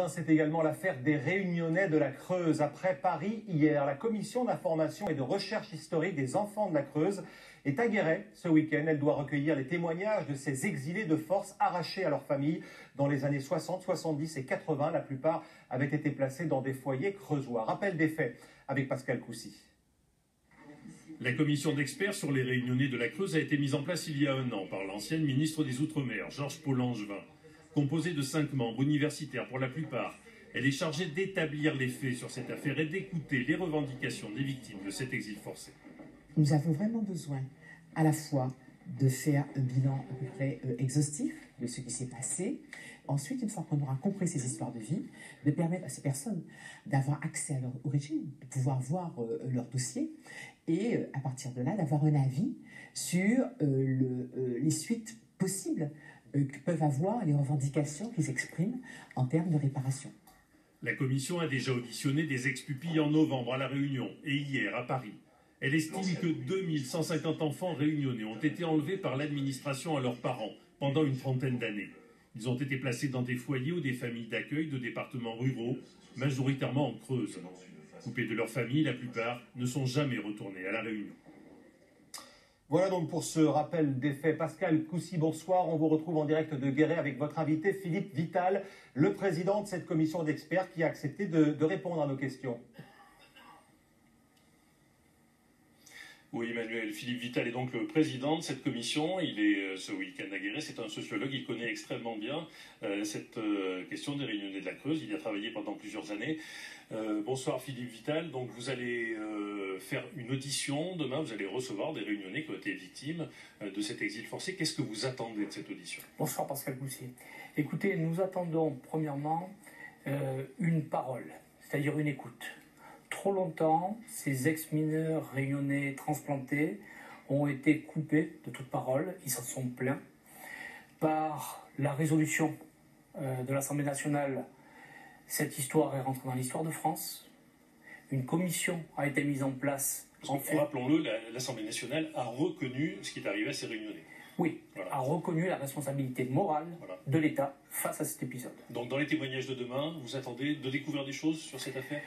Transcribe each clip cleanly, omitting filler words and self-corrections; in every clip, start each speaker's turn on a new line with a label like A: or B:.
A: C'est également l'affaire des Réunionnais de la Creuse. Après Paris, hier, la commission d'information et de recherche historique des enfants de la Creuse est à Guéret ce week-end. Elle doit recueillir les témoignages de ces exilés de force arrachés à leur famille dans les années 60, 70 et 80. La plupart avaient été placés dans des foyers creusois. Rappel des faits avec Pascal Coucy.
B: La commission d'experts sur les Réunionnais de la Creuse a été mise en place il y a un an par l'ancienne ministre des Outre-mer, Georges Paul-Langevin. Composée de 5 membres universitaires pour la plupart, elle est chargée d'établir les faits sur cette affaire et d'écouter les revendications des victimes de cet exil forcé.
C: Nous avons vraiment besoin à la fois de faire un bilan à peu près exhaustif de ce qui s'est passé. Ensuite, une fois qu'on aura compris ces histoires de vie, de permettre à ces personnes d'avoir accès à leur origine, de pouvoir voir leur dossier et à partir de là, d'avoir un avis sur les suites possibles que peuvent avoir les revendications qu'ils expriment en termes de réparation.
B: La commission a déjà auditionné des ex-pupilles en novembre à La Réunion et hier à Paris. Elle estime que 2150 enfants réunionnais ont été enlevés par l'administration à leurs parents pendant une trentaine d'années. Ils ont été placés dans des foyers ou des familles d'accueil de départements ruraux, majoritairement en Creuse. Coupés de leur famille, la plupart ne sont jamais retournés à La Réunion.
A: Voilà donc pour ce rappel des faits. Pascal Coucy, bonsoir. On vous retrouve en direct de Guéret avec votre invité Philippe Vital, le président de cette commission d'experts qui a accepté de répondre à nos questions.
B: Oui, Emmanuel, Philippe Vital est donc le président de cette commission. Il est ce week-end à Guéret. C'est un sociologue, il connaît extrêmement bien cette question des Réunionnais de la Creuse. Il y a travaillé pendant plusieurs années. Bonsoir Philippe Vital. Donc vous allez faire une audition demain. Vous allez recevoir des Réunionnais qui ont été victimes de cet exil forcé. Qu'est-ce que vous attendez de cette audition?
D: Bonsoir Pascal Coucy. Écoutez, nous attendons premièrement une parole, c'est-à-dire une écoute. Trop longtemps, ces ex-mineurs réunionnais transplantés ont été coupés de toute parole, ils s'en sont plaints. Par la résolution de l'Assemblée nationale, cette histoire est rentrée dans l'histoire de France. Une commission a été mise en place.
B: Rappelons-le, l'Assemblée nationale a reconnu ce qui est arrivé à ces Réunionnais.
D: Oui, voilà. A reconnu la responsabilité morale de l'État face à cet épisode.
B: Donc dans les témoignages de demain, vous attendez de découvrir des choses sur cette affaire?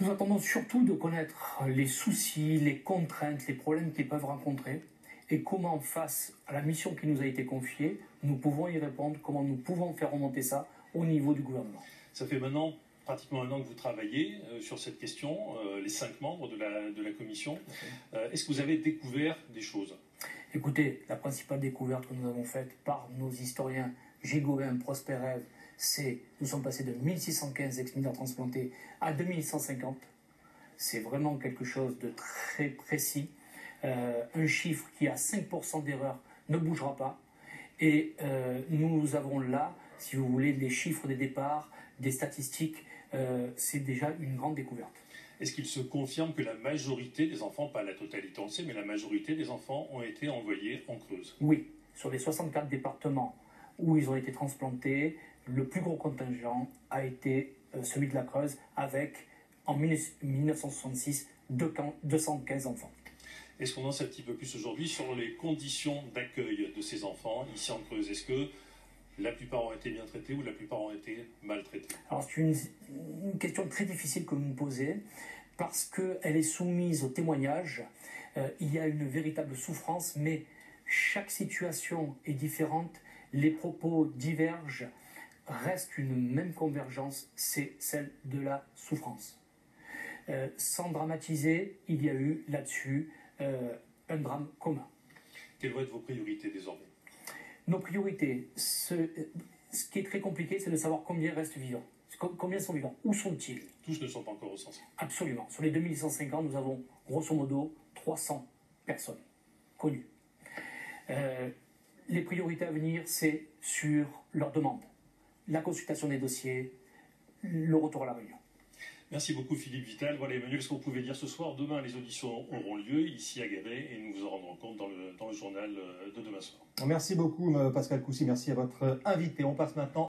D: Nous attendons surtout de connaître les soucis, les contraintes, les problèmes qu'ils peuvent rencontrer et comment, face à la mission qui nous a été confiée, nous pouvons y répondre, comment nous pouvons faire remonter ça au niveau du gouvernement.
B: Ça fait maintenant pratiquement un an que vous travaillez sur cette question, les 5 membres de la commission. Est-ce que vous avez découvert des choses?
D: Écoutez, la principale découverte que nous avons faite par nos historiens Gigoin, Prosperev, c'est nous sommes passés de 1615 ex-mineurs transplantés à 2150. C'est vraiment quelque chose de très précis. Un chiffre qui a 5% d'erreur ne bougera pas. Et nous avons là, si vous voulez, les chiffres des départs, des statistiques. C'est déjà une grande découverte.
B: Est-ce qu'il se confirme que la majorité des enfants, pas la totalité on le sait, mais la majorité des enfants ont été envoyés en Creuse?
D: Oui, sur les 64 départements où ils ont été transplantés, le plus gros contingent a été celui de la Creuse avec, en 1966, 215 enfants.
B: Est-ce qu'on en sait un petit peu plus aujourd'hui sur les conditions d'accueil de ces enfants ici en Creuse? Est-ce que la plupart ont été bien traités ou la plupart ont été maltraités?
D: Alors c'est une question très difficile que vous me posez parce qu'elle est soumise au témoignage. Il y a une véritable souffrance, mais chaque situation est différente. Les propos divergent, reste une même convergence, c'est celle de la souffrance. Sans dramatiser, il y a eu là-dessus un drame commun.
B: Quelles vont être vos priorités désormais?
D: Nos priorités, ce qui est très compliqué, c'est de savoir combien restent vivants. Combien sont vivants? Où sont-ils?
B: Tous ne sont pas encore recensés.
D: Absolument. Sur les 2150, nous avons grosso modo 300 personnes connues. Les priorités à venir, c'est sur leur demande, la consultation des dossiers, le retour à la Réunion.
B: Merci beaucoup Philippe Vital. Voilà Emmanuel, ce que vous pouvez dire ce soir. Demain, les auditions auront lieu ici à Guéret et nous vous en rendrons compte dans le journal de demain soir.
A: Merci beaucoup Pascal Coucy, merci à votre invité. On passe maintenant